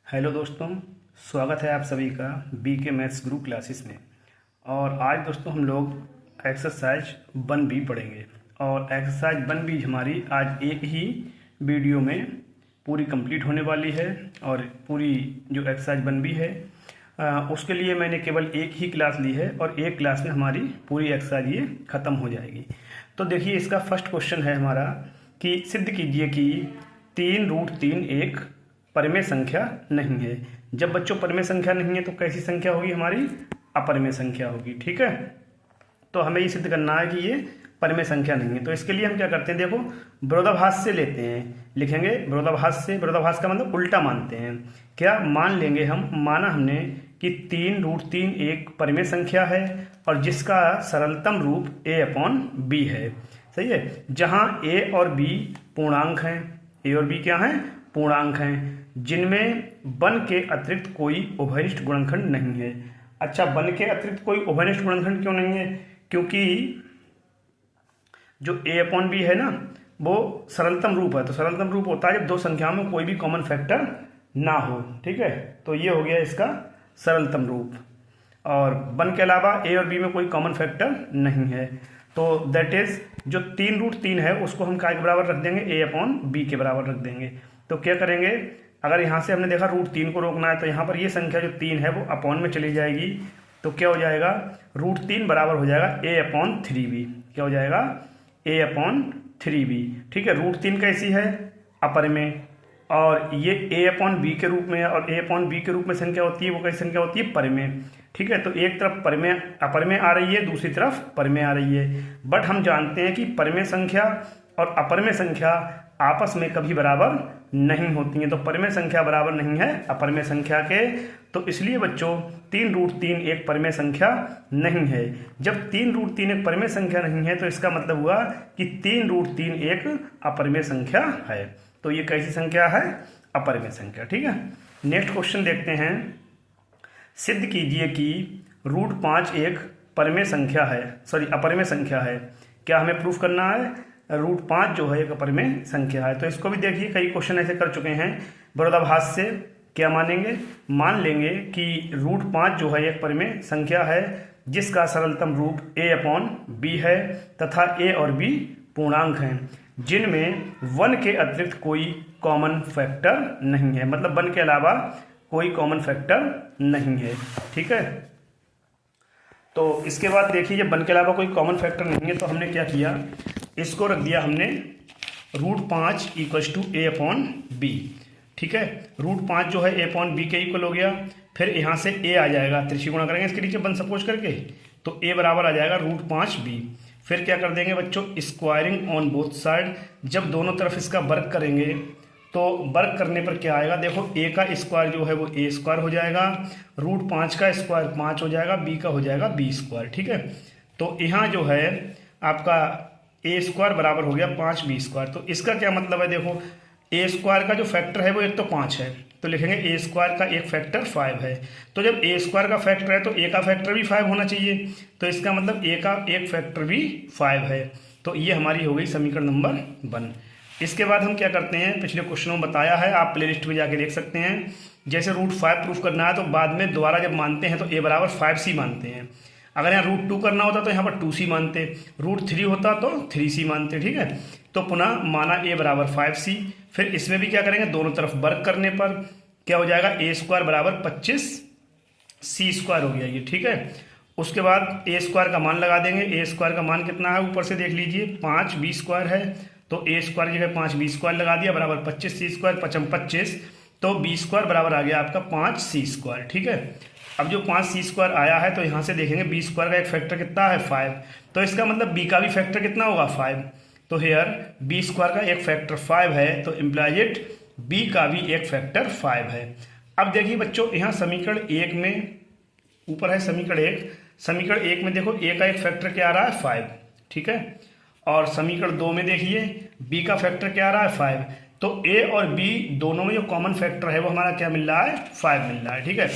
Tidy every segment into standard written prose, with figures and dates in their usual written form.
Hello दोस्तों, स्वागत है आप सभी का बी के मैथ्स ग्रुप क्लासेस में। और आज दोस्तों हम लोग एक्सरसाइज 1B पढ़ेंगे। और एक्सरसाइज 1B हमारी आज एक ही वीडियो में पूरी कंप्लीट होने वाली है। और पूरी जो एक्सरसाइज 1B है उसके लिए मैंने केवल एक ही क्लास ली है और एक क्लास में हमारी पूरी एक्सरसाइज ये ख़त्म हो जाएगी। तो देखिए, इसका फर्स्ट क्वेश्चन है हमारा कि सिद्ध कीजिए कि 3√3 एक परिमेय संख्या नहीं है। जब बच्चों परिमेय संख्या नहीं है तो कैसी संख्या होगी? हमारी अपरिमेय संख्या होगी। ठीक है, तो हमें ये सिद्ध करना है कि ये परिमेय संख्या नहीं है। तो इसके लिए हम क्या करते हैं, देखो विरोधाभास से लेते हैं, लिखेंगे विरोधाभास से। विरोधाभास का मतलब उल्टा मानते हैं। क्या मान लेंगे हम? माना हमने कि 3√3 एक परिमेय संख्या है और जिसका सरलतम रूप a/b है। सही है, जहां a और b पूर्णांक हैं। a और b क्या हैं? पूर्णांक हैं, जिनमें वन के अतिरिक्त कोई उभयनिष्ठ गुणनखंड नहीं है। अच्छा, वन के अतिरिक्त कोई उभयनिष्ठ गुणनखंड क्यों नहीं है? क्योंकि जो a/b है ना, वो सरलतम रूप है। तो सरलतम रूप होता है जब दो संख्याओं में कोई भी कॉमन फैक्टर ना हो। ठीक है, तो ये हो गया इसका सरलतम रूप। और वन के अलावा a और b में कोई कॉमन फैक्टर नहीं है। तो दैट इज जो 3√3 है उसको हम काय के बराबर रख देंगे? a/b के बराबर रख देंगे। तो क्या करेंगे, अगर यहाँ से हमने देखा √3 को रोकना है तो यहाँ पर ये संख्या जो 3 है वो अपॉन में चली जाएगी। तो क्या हो जाएगा? √3 बराबर हो जाएगा a/3b। क्या हो जाएगा? a/3b। ठीक है, √3 कैसी है? अपरिमेय। और ये a/b के रूप में है और a/b के रूप में संख्या होती है, वो कैसी संख्या होती है? परिमेय। ठीक है, तो एक तरफ परिमेय अपरिमेय आ रही है, दूसरी तरफ परिमेय आ रही है। बट हम जानते हैं कि परिमेय संख्या और अपरिमेय संख्या आपस में कभी बराबर नहीं होती हैं। तो परिमेय संख्या बराबर नहीं है अपरिमेय संख्या के। तो इसलिए बच्चों 3√3 एक परिमेय संख्या नहीं है। जब 3√3 एक परिमेय संख्या नहीं है तो इसका मतलब हुआ कि 3√3 एक अपरिमेय संख्या है। तो ये कैसी संख्या है? अपरिमेय संख्या। ठीक है, नेक्स्ट क्वेश्चन देखते हैं। सिद्ध कीजिए कि √5 एक परिमेय संख्या है, अपरिमेय संख्या है। क्या हमें प्रूफ करना है? √5 जो है एक अपरिमेय संख्या है। तो इसको भी देखिए, कई क्वेश्चन ऐसे कर चुके हैं। विरोधाभास से क्या मानेंगे? मान लेंगे कि √5 जो है एक परिमेय संख्या है जिसका सरलतम रूप a/b है तथा a और b पूर्णांक हैं, जिनमें वन के अतिरिक्त कोई कॉमन फैक्टर नहीं है। मतलब वन के अलावा कोई कॉमन फैक्टर नहीं है। ठीक है, तो इसके बाद देखिए, जब वन के अलावा कोई कॉमन फैक्टर नहीं है तो हमने क्या किया, इसको रख दिया हमने √5 = a/b। ठीक है, √5 जो है a/b के इक्वल हो गया। फिर यहाँ से a आ जाएगा, त्रिशी गुणा करेंगे इसके नीचे वन सपोज करके, तो a बराबर आ जाएगा √5b। फिर क्या कर देंगे बच्चों? Squaring on both side. जब दोनों तरफ इसका वर्ग करेंगे तो वर्ग करने पर क्या आएगा? देखो, a का स्क्वायर जो है वो a² हो जाएगा, √5 का स्क्वायर 5 हो जाएगा, b का हो जाएगा b²। ठीक है, तो यहाँ जो है आपका a² बराबर हो गया 5b²। तो इसका क्या मतलब है? देखो, a² का जो फैक्टर है वो एक तो 5 है, तो लिखेंगे a² का एक फैक्टर 5 है। तो जब a² का फैक्टर है तो a का फैक्टर भी 5 होना चाहिए। तो इसका मतलब a का एक फैक्टर भी 5 है। तो ये हमारी हो गई समीकरण नंबर 1। इसके बाद हम क्या करते हैं, पिछले क्वेश्चनों में बताया है, आप प्लेलिस्ट में जाके देख सकते हैं। जैसे √5 प्रूफ करना है तो बाद में दोबारा जब मानते हैं तो a बराबर 5c मानते हैं। अगर यहाँ √2 करना होता तो यहाँ पर 2c मानते, √3 होता तो 3c मानते। ठीक है, तो पुनः माना a बराबर 5c। फिर इसमें भी क्या करेंगे, दोनों तरफ वर्ग करने पर क्या हो जाएगा? a² बराबर 25c² हो गया ये। ठीक है, उसके बाद a² का मान लगा देंगे। a² का मान कितना है ऊपर से देख लीजिए, 5b² है। तो a² जगह 5b² लगा दिया, बराबर 25c², 25, तो b² बराबर आ गया आपका 5c²। ठीक है, अब जो 5c² आया है तो यहाँ से देखेंगे b² का एक फैक्टर कितना है? 5। तो इसका मतलब b का भी फैक्टर कितना होगा? 5। तो हेयर b² का एक फैक्टर 5 है, तो इम्प्लाइज इट b का भी एक फैक्टर 5 है। अब देखिए बच्चों, यहाँ समीकरण 1 में, ऊपर है समीकरण 1, समीकरण 1 में देखो a का एक फैक्टर क्या आ रहा है? 5। ठीक है, और समीकरण 2 में देखिए b का फैक्टर क्या आ रहा है? 5। तो a और b दोनों में जो कॉमन फैक्टर है वो हमारा क्या मिल रहा है? 5 मिल रहा है। ठीक है,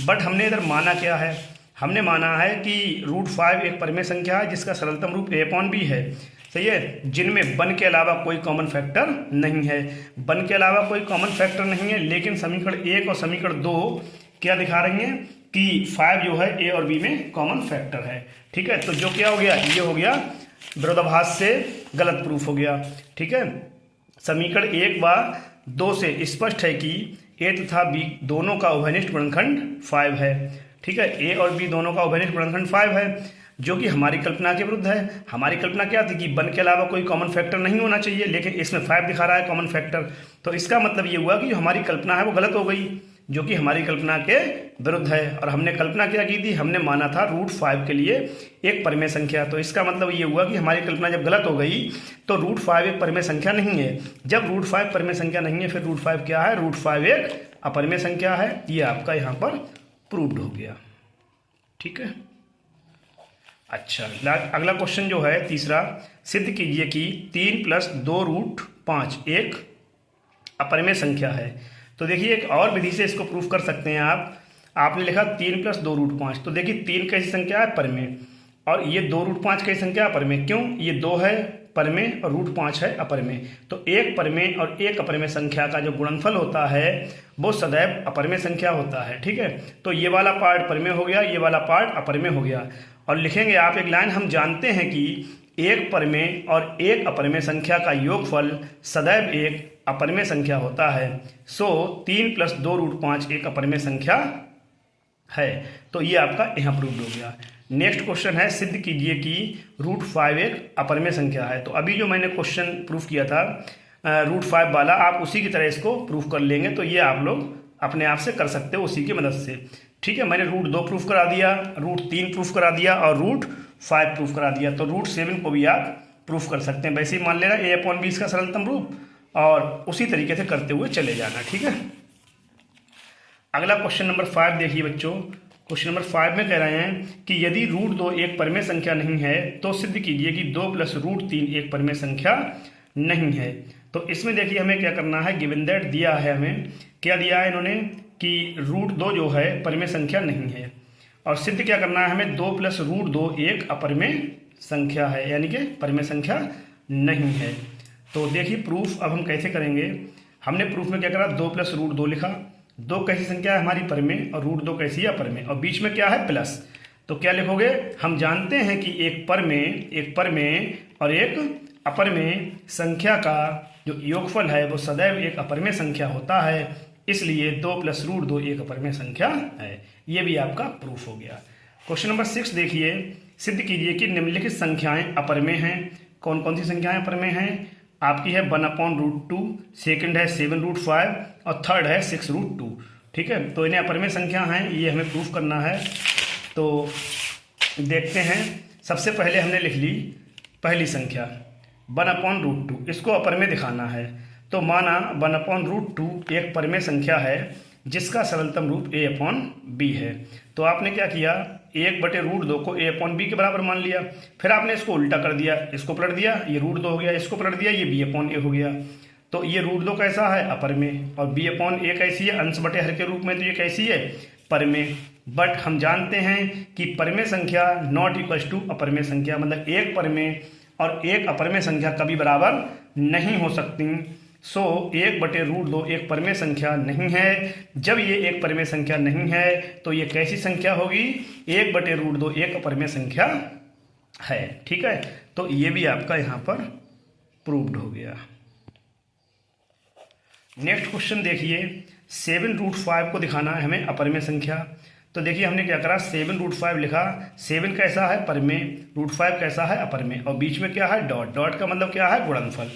बट हमने इधर माना क्या है? हमने माना है कि √5 एक परिमेय संख्या है जिसका सरलतम रूप a/b है। सही है, जिनमें वन के अलावा कोई कॉमन फैक्टर नहीं है। वन के अलावा कोई कॉमन फैक्टर नहीं है, लेकिन समीकरण 1 और समीकरण 2 क्या दिखा रही हैं कि 5 जो है ए और बी में कॉमन फैक्टर है। ठीक है, तो जो क्या हो गया, ये हो गया विरोधाभास से गलत प्रूफ हो गया। ठीक है, समीकरण 1 व 2 से स्पष्ट है कि ए तथा बी दोनों का उभयनिष्ठ गुणनखंड 5 है। ठीक है, ए और बी दोनों का उभयनिष्ठ गुणनखंड 5 है, जो कि हमारी कल्पना के विरुद्ध है। हमारी कल्पना क्या थी कि वन के अलावा कोई कॉमन फैक्टर नहीं होना चाहिए, लेकिन इसमें 5 दिखा रहा है कॉमन फैक्टर। तो इसका मतलब ये हुआ कि जो हमारी कल्पना है वो गलत हो गई, जो कि हमारी कल्पना के विरुद्ध है। और हमने कल्पना क्या की थी, हमने माना था √5 के लिए एक परिमेय संख्या। तो इसका मतलब ये हुआ कि हमारी कल्पना जब गलत हो गई तो √5 एक परिमेय संख्या नहीं है। जब √5 परिमेय संख्या नहीं है, फिर √5 क्या है, √5 एक अपरिमेय संख्या है। ये आपका यहाँ पर प्रूव्ड हो गया। ठीक है, अच्छा, अगला क्वेश्चन जो है तीसरा, सिद्ध कीजिए कि 3 + 2√5 एक अपरिमेय संख्या है। तो देखिए, एक और विधि से इसको प्रूफ कर सकते हैं आप। आपने लिखा 3 + 2√5, तो देखिए 3 कैसी संख्या है, परिमेय, और ये 2√5 कैसी संख्या है, अपरिमेय। क्यों, ये 2 है परिमेय और √5 है अपरिमेय। तो एक परिमेय और एक अपरिमेय संख्या का जो गुणनफल होता है वो सदैव अपरिमेय संख्या होता है। ठीक है, तो ये वाला पार्ट परिमेय हो गया, ये वाला पार्ट अपरिमेय हो गया। और लिखेंगे आप एक लाइन, हम जानते हैं कि एक परिमेय और एक अपरिमेय संख्या का योगफल सदैव एक अपरिमेय संख्या होता है। सो 3 + 2√5 एक अपरिमेय संख्या है। तो ये आपका यहाँ प्रूव्ड हो गया। नेक्स्ट क्वेश्चन है, सिद्ध कीजिए कि √5 एक अपरिमेय संख्या है। तो अभी जो मैंने क्वेश्चन प्रूफ किया था √5 वाला, आप उसी की तरह इसको प्रूफ कर लेंगे। तो ये आप लोग अपने आप से कर सकते हो उसी की मदद से। ठीक है, मैंने √2 प्रूफ करा दिया, √3 प्रूफ करा दिया और √5 प्रूफ करा दिया। तो √7 को भी आप प्रूफ कर सकते हैं। वैसे ही मान लेना a/b इसका सरलतम रूप, और उसी तरीके से करते हुए चले जाना। ठीक है, अगला क्वेश्चन नंबर 5 देखिए बच्चों। क्वेश्चन नंबर 5 में कह रहे हैं कि यदि √2 एक परिमेय संख्या नहीं है तो सिद्ध कीजिए कि 2 + √3 एक परिमेय संख्या नहीं है। तो इसमें देखिए हमें क्या करना है, गिवन दैट दिया है, हमें क्या दिया है इन्होंने कि √2 जो है परिमेय संख्या नहीं है, और सिद्ध क्या करना है हमें, 2 + √2 एक अपरिमेय संख्या है, यानी कि परिमेय संख्या नहीं है। तो देखिए प्रूफ अब हम कैसे करेंगे। हमने प्रूफ में क्या करा, 2 + √2 लिखा। 2 कैसी संख्या है हमारी, परिमेय, और √2 कैसी है, अपरिमेय, और बीच में क्या है, प्लस। तो क्या लिखोगे, हम जानते हैं कि एक परिमेय और एक अपरिमेय संख्या का जो योगफल है वो सदैव एक अपरिमेय संख्या होता है, इसलिए 2 + √2 एक अपरिमेय संख्या है। ये भी आपका प्रूफ हो गया। क्वेश्चन नंबर 6 देखिए, सिद्ध कीजिए कि निम्नलिखित संख्याएं अपरिमेय हैं। कौन कौन सी संख्याएं अपरिमेय हैं, आपकी है 1/√2, सेकंड है 7√5 और थर्ड है 6√2। ठीक है, तो इन्हें अपरिमेय संख्या हैं, ये हमें प्रूफ करना है। तो देखते हैं, सबसे पहले हमने लिख ली पहली संख्या 1/√2, इसको अपरिमेय दिखाना है। तो माना 1/√2 एक परिमेय संख्या है जिसका सरलतम रूप a/b है। तो आपने क्या किया, 1/√2 को a/b के बराबर मान लिया। फिर आपने इसको उल्टा कर दिया, इसको पलट दिया, ये √2 हो गया, इसको पलट दिया, ये b/a हो गया। तो ये √2 कैसा है, अपरिमेय, और b/a कैसी है, अंश बटे हर के रूप में, तो ये कैसी है, परिमेय। बट हम जानते हैं कि परिमेय संख्या नॉट इक्वल्स टू अपरिमेय संख्या, मतलब एक परिमेय और एक अपरिमेय संख्या कभी बराबर नहीं हो सकती। सो 1/√2 एक परिमेय संख्या नहीं है। जब ये एक परिमेय संख्या नहीं है तो ये कैसी संख्या होगी, 1/√2 एक अपरिमेय संख्या है। ठीक है, तो ये भी आपका यहाँ पर प्रूव्ड हो गया। नेक्स्ट क्वेश्चन देखिए, 7√5 को दिखाना है हमें अपरिमेय संख्या। तो देखिए हमने क्या करा, 7√5 लिखा, 7 कैसा है, परिमेय, √5 कैसा है, अपरिमेय, और बीच में क्या है, डॉट। डॉट का मतलब क्या है, गुणनफल।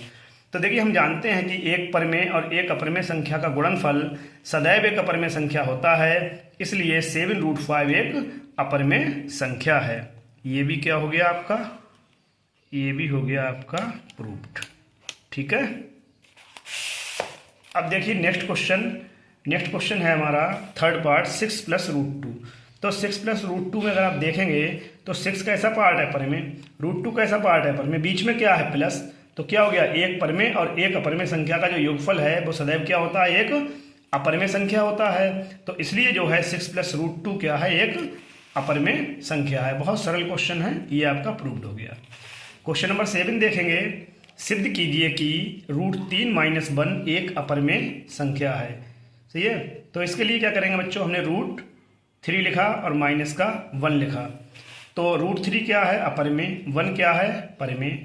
तो देखिए हम जानते हैं कि एक परिमेय और एक अपरिमेय संख्या का गुणनफल सदैव एक अपरिमेय संख्या होता है, इसलिए 7√5 एक अपरिमेय संख्या है। ये भी क्या हो गया आपका, ये भी हो गया आपका प्रूव्ड। ठीक है, अब देखिए नेक्स्ट क्वेश्चन है हमारा थर्ड पार्ट, 6 + √2। तो 6 + √2 में अगर आप देखेंगे तो 6 कैसा पार्ट है, परिमेय, √2 कैसा पार्ट है, परिमेय, बीच में क्या है, प्लस। तो क्या हो गया, एक परिमेय और एक अपरिमेय संख्या का जो योगफल है वो सदैव क्या होता है, एक अपरिमेय संख्या होता है। तो इसलिए जो है 6 + √2 क्या है, एक अपरिमेय संख्या है। बहुत सरल क्वेश्चन है, ये आपका प्रूव्ड हो गया। क्वेश्चन नंबर 7 देखेंगे, सिद्ध कीजिए कि √3 - 1 एक अपरिमेय संख्या है। सही है, तो इसके लिए क्या करेंगे बच्चों, हमने √3 लिखा और माइनस का 1 लिखा। तो √3 क्या है, अपरिमेय, 1 क्या है, परिमेय,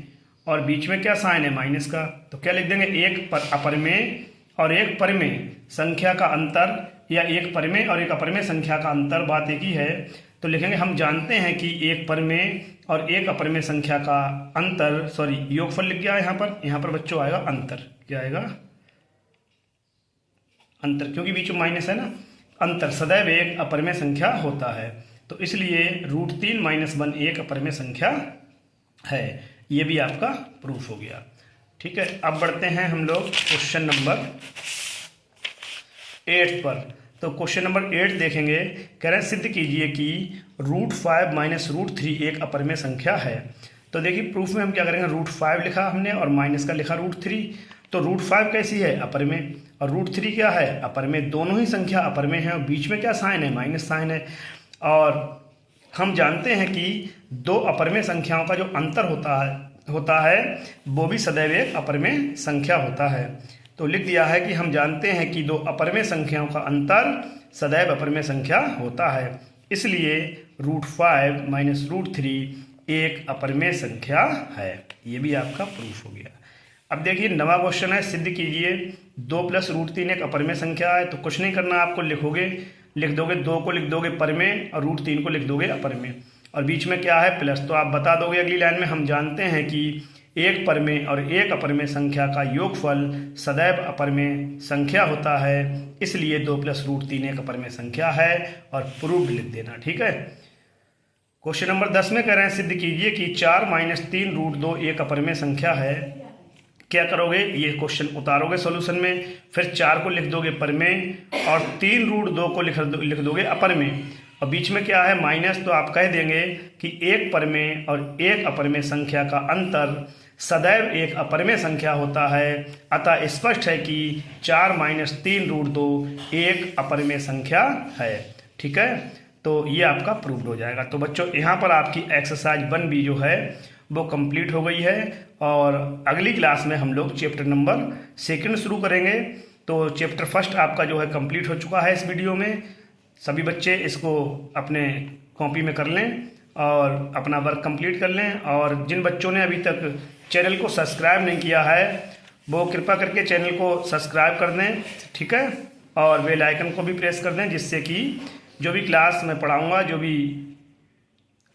और बीच में क्या साइन है, माइनस का। तो क्या लिख देंगे, एक अपरिमेय और एक परिमेय संख्या का अंतर, या एक परिमेय और एक अपरिमेय संख्या का अंतर, बात एक ही है। तो लिखेंगे हम जानते हैं कि एक परिमेय और एक अपरिमेय संख्या का अंतर, सॉरी योगफल लिख गया यहाँ पर बच्चों आएगा अंतर। क्या आएगा, अंतर, क्योंकि बीच में माइनस है ना। अंतर सदैव एक अपरिमेय संख्या होता है, तो इसलिए √3 - 1 एक अपरिमेय संख्या है। ये भी आपका प्रूफ हो गया। ठीक है, अब बढ़ते हैं हम लोग क्वेश्चन नंबर 8 पर। तो क्वेश्चन नंबर 8 देखेंगे, कह रहे हैं सिद्ध कीजिए कि √5 - √3 एक अपरिमेय संख्या है। तो देखिए प्रूफ में हम क्या करेंगे, √5 लिखा हमने और माइनस का लिखा √3। तो √5 कैसी है, अपरिमेय, और √3 क्या है, अपरिमेय। दोनों ही संख्या अपरिमेय है और बीच में क्या साइन है, माइनस साइन है। और हम जानते हैं कि दो अपरिमेय संख्याओं का जो अंतर होता है वो भी सदैव एक अपरिमेय संख्या होता है। तो लिख दिया है कि हम जानते हैं कि दो अपरिमेय संख्याओं का अंतर सदैव अपरिमेय संख्या होता है, इसलिए √5 - √3 एक अपरिमेय संख्या है। ये भी आपका प्रूफ हो गया। अब देखिए नवा क्वेश्चन है, सिद्ध कीजिए 2 + √3 एक अपरिमेय संख्या है। तो कुछ नहीं करना, आपको लिख दोगे 2 को लिख दोगे परिमेय और √3 को लिख दोगे अपरिमेय, और बीच में क्या है, प्लस। तो आप बता दोगे अगली लाइन में, हम जानते हैं कि एक परिमेय और एक अपरिमेय संख्या का योगफल सदैव अपरिमेय संख्या होता है, इसलिए 2 + √3 एक अपरिमेय संख्या है, और प्रूव्ड लिख देना। ठीक है, क्वेश्चन नंबर 10 में कह रहे हैं सिद्ध कीजिए कि 4 - 3 √2 एक अपरिमेय संख्या है। क्या करोगे, ये क्वेश्चन उतारोगे सॉल्यूशन में, फिर 4 को लिख दोगे परिमेय और 3 √2 को लिख दोगे अपरिमेय, और बीच में क्या है, माइनस। तो आप कह देंगे कि एक परिमेय और एक अपरिमेय संख्या का अंतर सदैव एक अपरिमेय संख्या होता है, अतः स्पष्ट है कि 4 - 3 √2 एक अपरिमेय संख्या है। ठीक है, तो ये आपका प्रूव्ड हो जाएगा। तो बच्चों यहाँ पर आपकी एक्सरसाइज 1B जो है वो कंप्लीट हो गई है, और अगली क्लास में हम लोग चैप्टर नंबर 2 शुरू करेंगे। तो चैप्टर 1 आपका जो है कंप्लीट हो चुका है इस वीडियो में। सभी बच्चे इसको अपने कॉपी में कर लें और अपना वर्क कंप्लीट कर लें, और जिन बच्चों ने अभी तक चैनल को सब्सक्राइब नहीं किया है वो कृपा करके चैनल को सब्सक्राइब कर दें। ठीक है, और बेल आइकन को भी प्रेस कर दें, जिससे कि जो भी क्लास मैं पढ़ाऊँगा, जो भी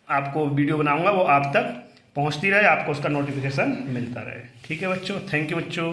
आपको वीडियो बनाऊँगा वो आप तक पहुंचती रहे, आपको उसका नोटिफिकेशन मिलता रहे। ठीक है बच्चों, थैंक यू बच्चों।